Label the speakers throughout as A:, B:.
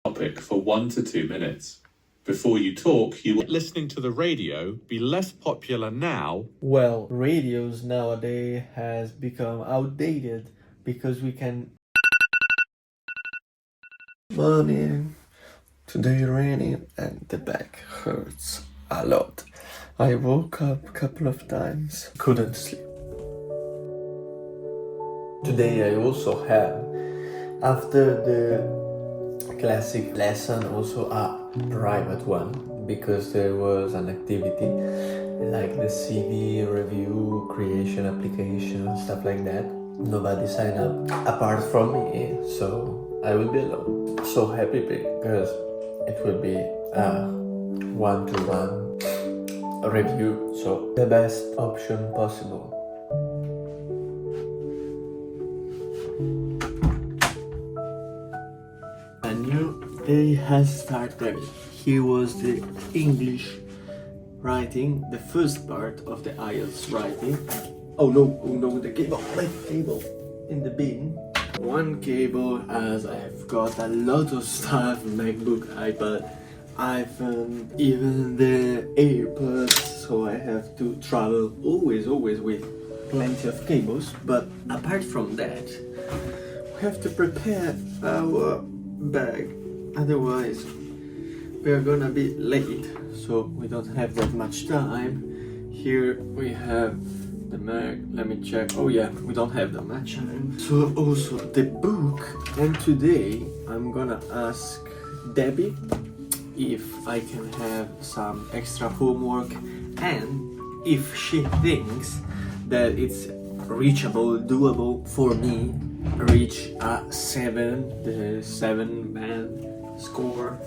A: topic for 1 to 2 minutes. Before you talk, you will listening to the radio be less popular now.
B: Well, radios nowadays has become outdated because we can. Morning. Today raining and the back hurts a lot. I woke up a couple of times, couldn't sleep. Today I also have, after the classic lesson, also a private one, because there was an activity like the CV review, creation application, stuff like that. Nobody signed up apart from me, so I will be alone. So happy because it will be a one-to-one review, so the best option possible. A new day has started. Here was the English writing, the first part of the IELTS writing. Oh no, the cable, my cable in the bin. One cable, as I have got a lot of stuff, MacBook, iPad, iPhone, even the AirPods, so I have to travel always with plenty of cables. But apart from that, we have to prepare our bag, otherwise we are gonna be late, so we don't have that much time. Here we have the Mac, let me check. Oh yeah, we don't have that much time. So also the book, and today I'm gonna ask Debbie if I can have some extra homework and if she thinks that it's reachable, doable for me reach a 7, the 7-band score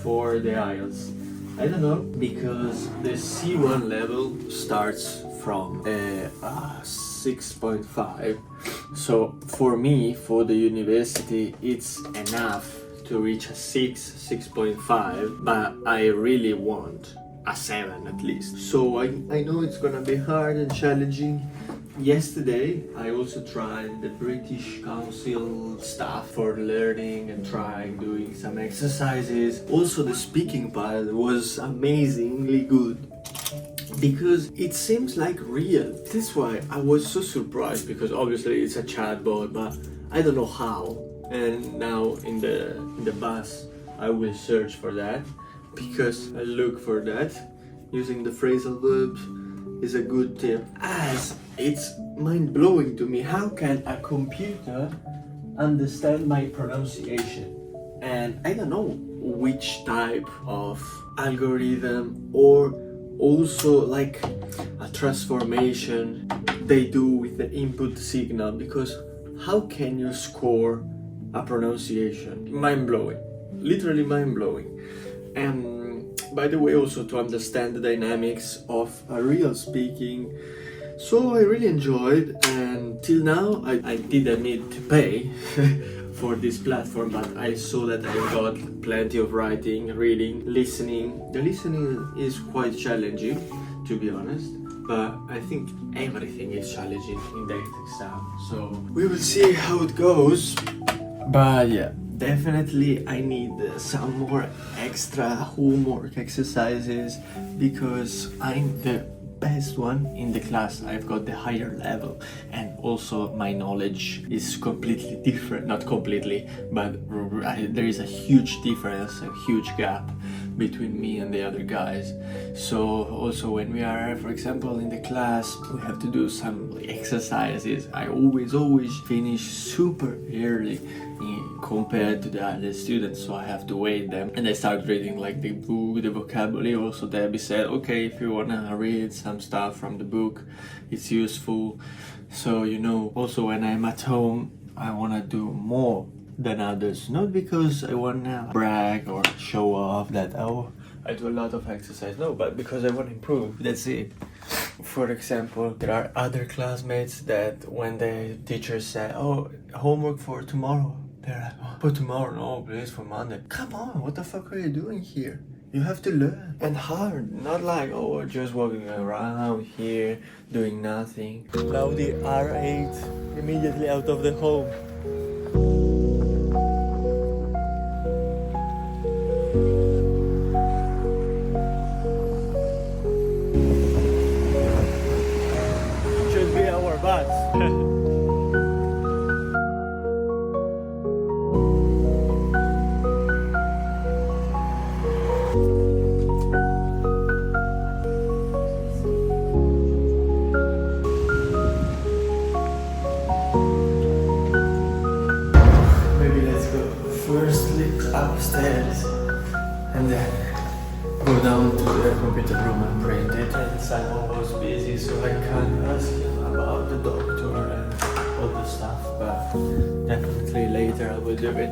B: for the IELTS. I don't know, because the C1 level starts from 6.5, so for me, for the university, it's enough to reach a 6.5, but I really want a 7 at least. So I know it's gonna be hard and challenging. Yesterday I also tried the British Council stuff for learning and trying doing some exercises. Also the speaking part was amazingly good because it seems like real. That's why I was so surprised, because obviously it's a chatbot, but I don't know how. And now in the bus I will search for that, because I look for that using the phrasal verbs is a good tip, as it's mind-blowing to me. How can a computer understand my pronunciation? And I don't know which type of algorithm, or also like a transformation they do with the input signal, because how can you score a pronunciation? Mind-blowing, literally mind-blowing. And by the way, also to understand the dynamics of a real speaking. So I really enjoyed, and till now I didn't need to pay for this platform, but I saw that I got plenty of writing, reading, listening. The listening is quite challenging, to be honest, but I think everything is challenging in the exam, so we will see how it goes. But yeah, definitely I need some more extra homework exercises, because I'm the best one in the class. I've got the higher level, and also my knowledge is completely different. Not completely, but there is a huge difference, a huge gap between me and the other guys. So also when we are, for example, in the class, we have to do some exercises. I always finish super early compared to the other students, so I have to wait them, and I start reading like the book, the vocabulary. Also Debbie said, okay, if you wanna read some stuff from the book, it's useful. So you know, also when I'm at home, I wanna do more than others, not because I wanna brag or show off that, oh, I do a lot of exercise, no, but because I wanna improve. That's it. For example, there are other classmates that when the teachers say, oh, homework for tomorrow, they're like, oh, for tomorrow, no, please, for Monday. Come on, what the fuck are you doing here? You have to learn, and hard, not like, oh, we're just walking around here doing nothing. Now the R8 immediately out of the home. first sleep upstairs and then go down to the computer room and print it. And Simon was busy, so I can't ask him about the doctor and all the stuff, but definitely later I will do it.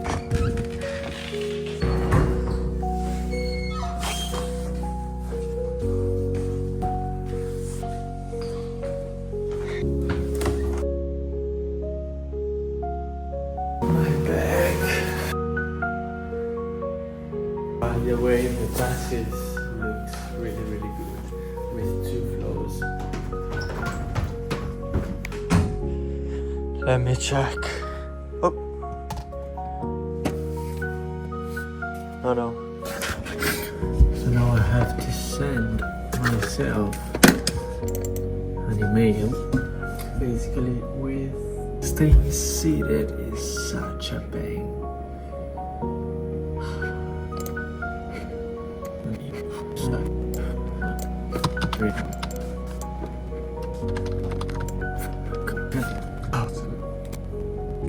B: My bag. By the way, the glasses looks really, really good with 2 flows. Let me check. Oh. Oh no. So now I have to send myself an email. Basically with staying seated is such a pain.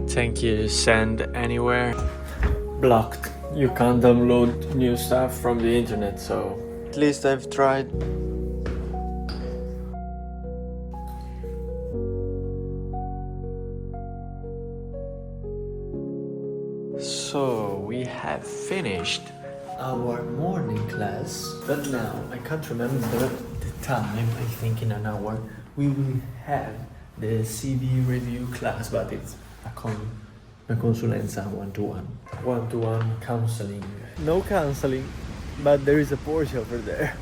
B: Thank you, send anywhere. Blocked. You can't download new stuff from the internet, so at least I've tried. So we have finished our morning class, but now I can't remember the time. I think in an hour we will have the CV review class, but it's a consulenza one-to-one counseling. No counseling, but there is a Porsche over there.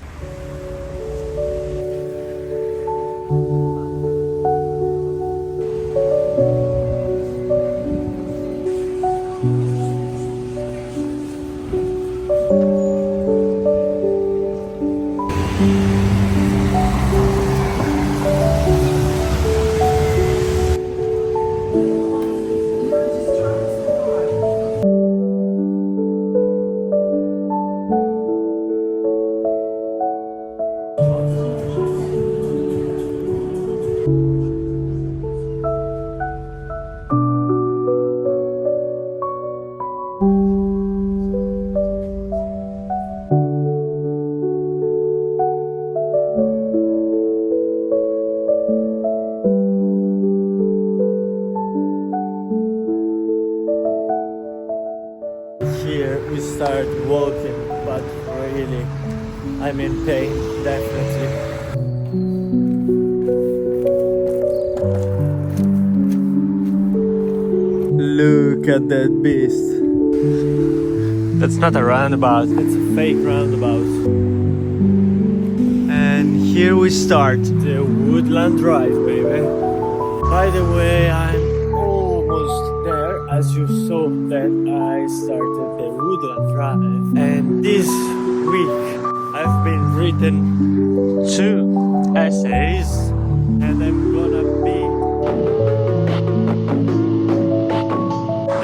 B: Here we start walking, but really I'm in pain, definitely. Look at that beast. That's not a roundabout, it's a fake roundabout. And here we start the Woodland Drive, baby. By the way, I'm almost there. As you saw that I started the Woodland Drive. And this week I've been written 2 essays and I'm gonna be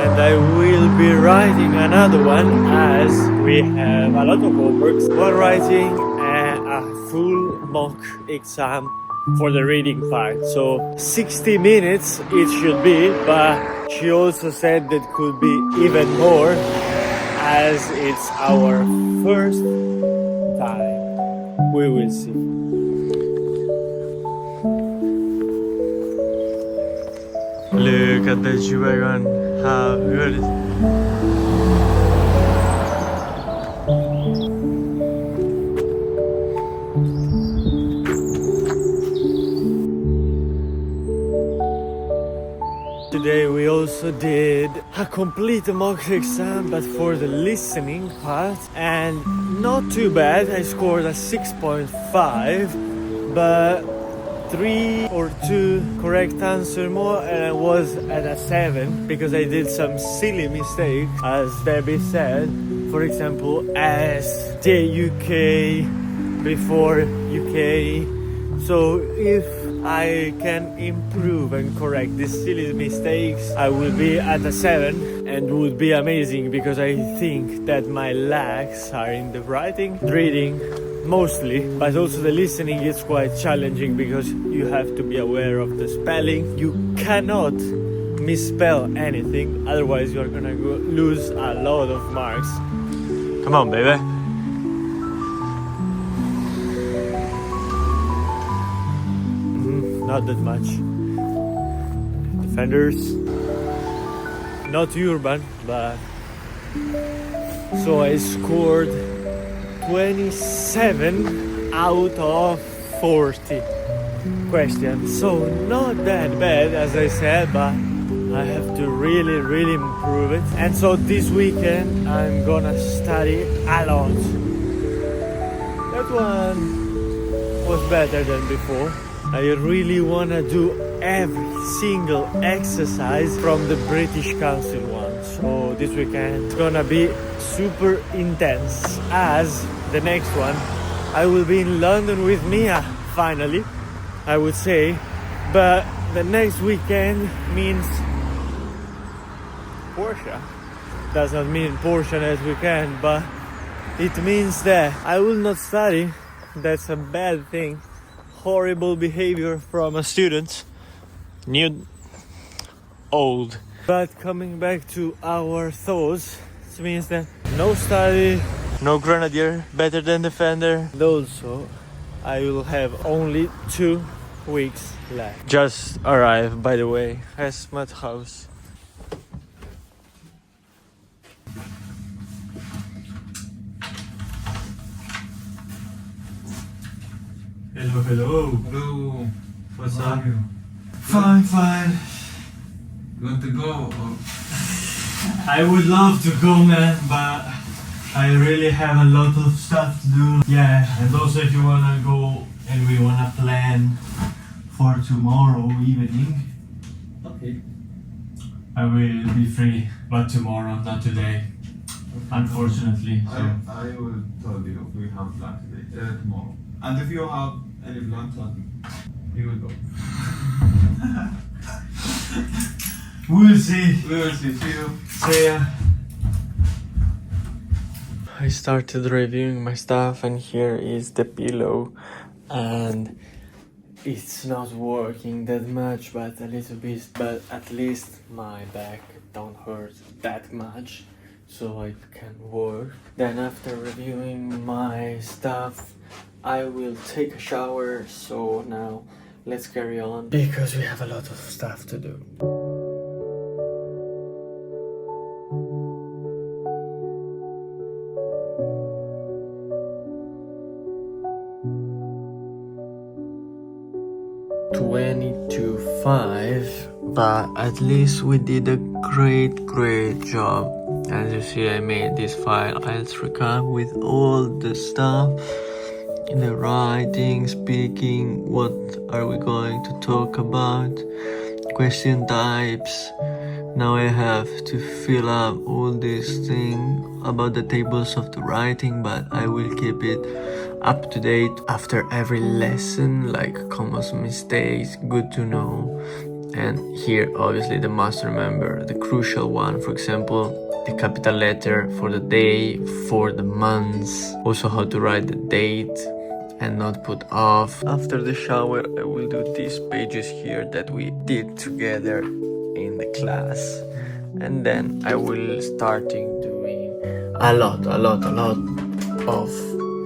B: and I will be writing another one, as we have a lot of homeworks. One writing a full mock exam for the reading part, so 60 minutes it should be, but she also said that could be even more, as it's our first time. We will see. Look at the G-Wagon, how good is it? Today we also did a complete mock exam, but for the listening part, and not too bad. I scored a 6.5, but 3 or 2 correct answer more, and I was at a 7 because I did some silly mistakes, as Debbie said. For example, as the UK before UK. So if I can improve and correct these silly mistakes, I will be at a 7, and would be amazing, because I think that my lacks are in the writing, reading mostly, but also the listening is quite challenging because you have to be aware of the spelling. You cannot misspell anything, otherwise you're gonna lose a lot of marks. Come on, baby. Not that much. Defenders. Not urban, but... So I scored 27 out of 40 questions. So not that bad, as I said, but I have to really improve it. And so this weekend I'm gonna study a lot. That one was better than before. I really wanna do every single exercise from the British Council one. So this weekend it's gonna be super intense, as the next one I will be in London with Mia, finally, I would say. But the next weekend means Porsche. Does not mean Porsche next weekend, but it means that I will not study. That's a bad thing. Horrible behavior from a student. New, old. But coming back to our thoughts, it means that no study, no grenadier, better than defender. And also, I will have only 2 weeks left. Just arrived, by the way, at my house. Hello.
C: Hello.
B: What's
C: How
B: up?
C: are you?
B: Fine.
C: You want to go? Or...
B: I would love to go, man, but I really have a lot of stuff to do. Yeah, and also if you wanna go and we wanna plan for tomorrow evening,
C: Okay.
B: I will be free, but tomorrow, not today, unfortunately. So.
C: I will tell you if we have plan today, tomorrow. And if you have any plan, tell me. You will go.
B: We'll see.
C: We will see. See you.
B: See ya. I started reviewing my stuff, and here is the pillow, and it's not working that much, but a little bit, but at least my back don't hurt that much, so I can work. Then after reviewing my stuff, I will take a shower. So now let's carry on, because we have a lot of stuff to do. To 5, but at least we did a great job. As you see, I made this file IELTS recap with all the stuff in the writing, speaking, what are we going to talk about, question types. Now I have to fill up all these things about the tables of the writing, but I will keep it up to date after every lesson, like common mistakes, good to know. And here obviously the must remember, the crucial one, for example, the capital letter for the day, for the months, also how to write the date and not put off. After the shower I will do these pages here that we did together in the class, and then I will starting doing a lot of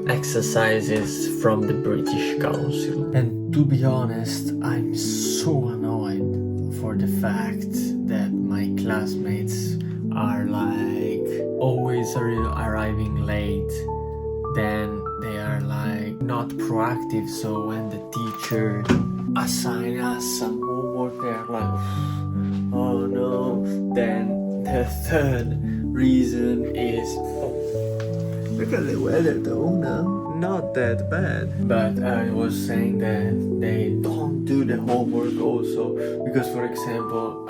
B: exercises from the British Council. And to be honest, I'm so annoyed for the fact that my classmates are like always arriving late. Then they are like not proactive, so when the teacher assign us some homework, they're like, oh no. Then the third reason is, look at the weather though now. Not that bad. But I was saying that they don't do the homework also, because for example,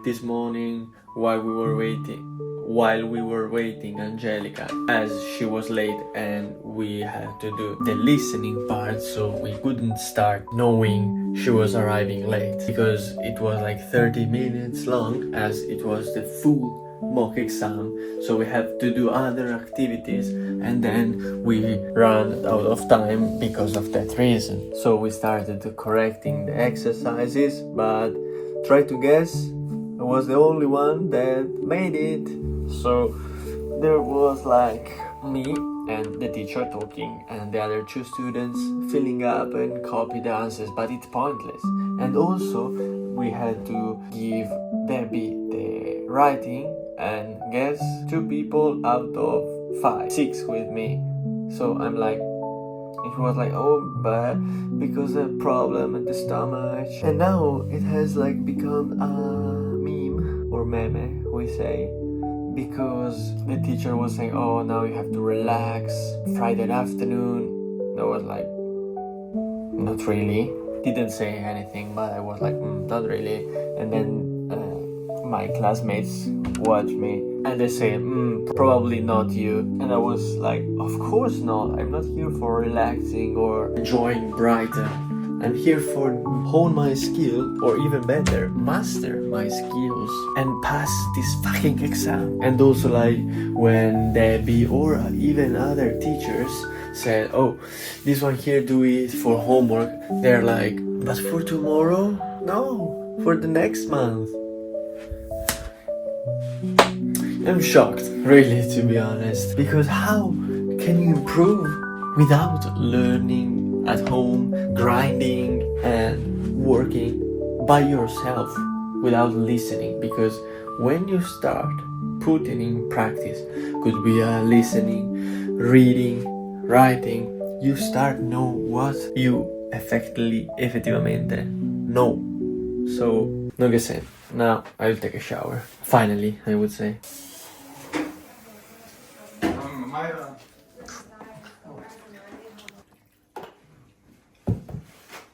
B: this morning while we were waiting, Angelica, as she was late and we had to do the listening part, so we couldn't start knowing she was arriving late, because it was like 30 minutes long, as it was the full mock exam, so we have to do other activities, and then we ran out of time because of that reason. So we started correcting the exercises, but try to guess was the only one that made it. So there was like me and the teacher talking and the other two students filling up and copy the answers, but it's pointless. And also we had to give Debbie the writing, and guess 2 people out of 5, 6 with me. So I'm like, it was like, oh, but because of the problem at the stomach. And now it has like become a meme or meme, we say, because the teacher was saying, oh, now you have to relax Friday afternoon. I was like, not really. Didn't say anything, but I was like, not really. And then my classmates watched me and they say, probably not you. And I was like, of course not. I'm not here for relaxing or enjoying Brighton. I'm here for hone my skill, or even better, master my skills and pass this fucking exam. And also like when Debbie or even other teachers said, oh, this one here, do it for homework. They're like, but for tomorrow? No, for the next month. I'm shocked, really, to be honest, because how can you improve without learning at home, grinding and working by yourself without listening? Because when you start putting in practice, could be listening, reading, writing, you start know what you effettivamente know. So, no che say, now I'll take a shower. Finally, I would say.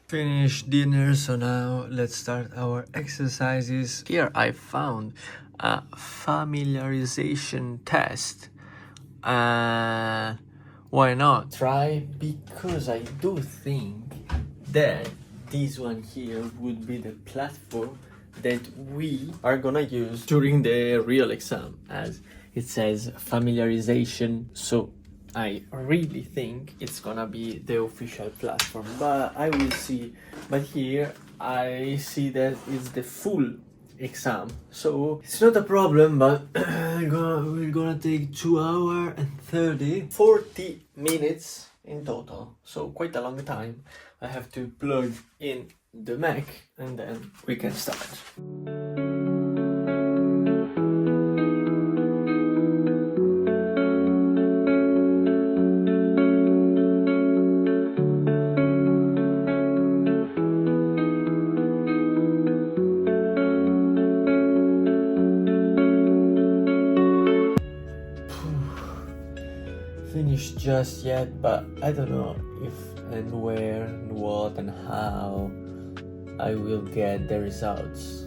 B: Finished dinner, so now let's start our exercises. Here I found a familiarization test. Why not try? Because I do think that this one here would be the platform that we are gonna use during the real exam, as it says familiarization. So I really think it's gonna be the official platform, but I will see. But here I see that it's the full exam, so it's not a problem, but we're gonna take 2 hours and 40 minutes in total, so quite a long time. I have to plug in the Mac and then we can start. Finished just yet, but I don't know if and where and what and how I will get the results.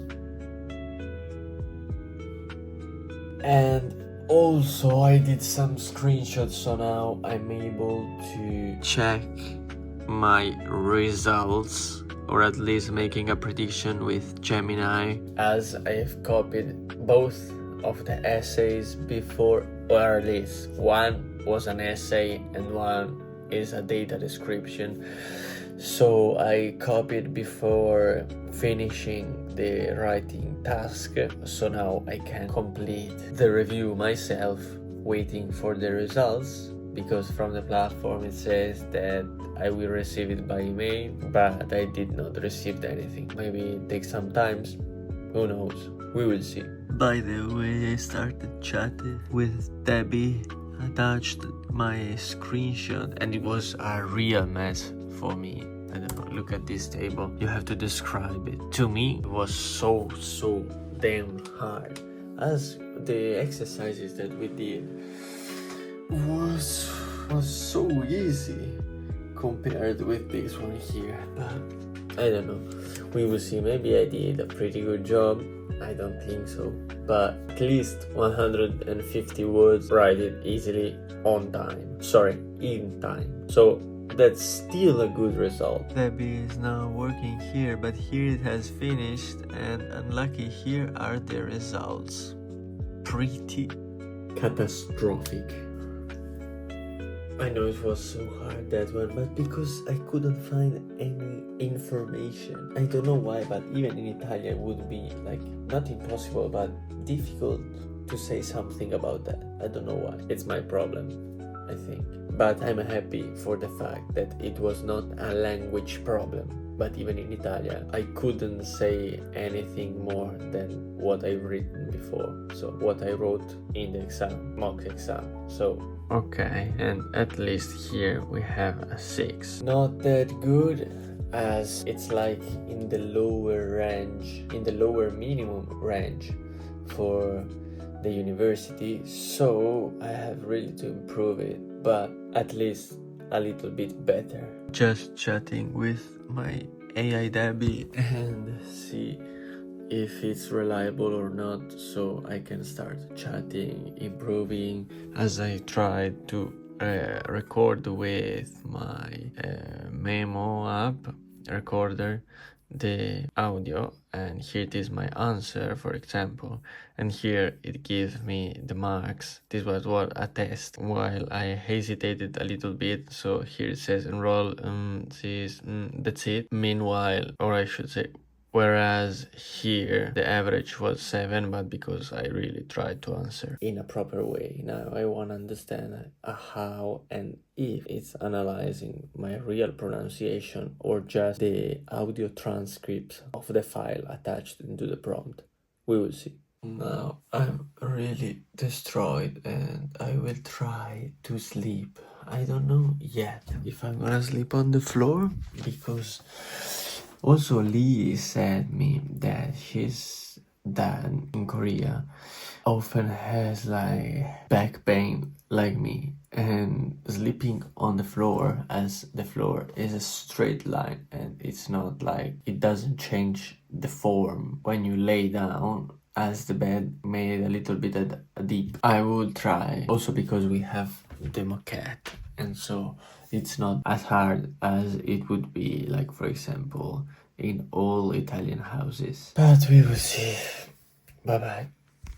B: And also I did some screenshots, so now I'm able to check my results, or at least making a prediction with Gemini, as I have copied both of the essays before, or at least one was an essay and one is a data description. So I copied before finishing the writing task, so now I can complete the review myself, waiting for the results, because from the platform it says that I will receive it by email, but I did not receive anything. Maybe it takes some time, who knows, we will see. By the way, I started chatting with Debbie, attached my screenshot, and it was a real mess for me. I don't know, look at this table, you have to describe it. To me, it was so damn hard, as the exercises that we did was so easy compared with this one here. But I don't know, we will see. Maybe I did a pretty good job, I don't think so, but at least 150 words, write it easily in time, so that's still a good result. Debbie is now working here, but here it has finished, and unlucky, here are the results. Pretty catastrophic. I know it was so hard, that one, but because I couldn't find any information. I don't know why, but even in Italian would be like not impossible, but difficult to say something about that. I don't know why. It's my problem, I think. But I'm happy for the fact that it was not a language problem. But even in Italian, I couldn't say anything more than what I've written before. So what I wrote in the exam, mock exam. So okay, and at least here we have a 6. Not that good, as it's like in the lower range, in the lower minimum range for the university. So I have really to improve it, but at least a little bit better. Just chatting with my AI Debbie and see if it's reliable or not, so I can start chatting, improving, as I tried to record with my memo app recorder the audio, and here it is my answer, for example, and here it gives me the marks. This was what a test, while I hesitated a little bit, so here it says enroll, that's it. Meanwhile, or I should say, whereas here the average was 7, but because I really tried to answer in a proper way. Now I want to understand how and if it's analyzing my real pronunciation or just the audio transcript of the file attached into the prompt. We will see. Now I'm really destroyed and I will try to sleep. I don't know yet if I'm gonna sleep on the floor, because also Lee said me that his dad in Korea often has like back pain like me, and sleeping on the floor, as the floor is a straight line and it's not like, it doesn't change the form when you lay down, as the bed made a little bit deep. I will try, also because we have the moquette, and so it's not as hard as it would be, like for example in all Italian houses. But we will see. Bye bye.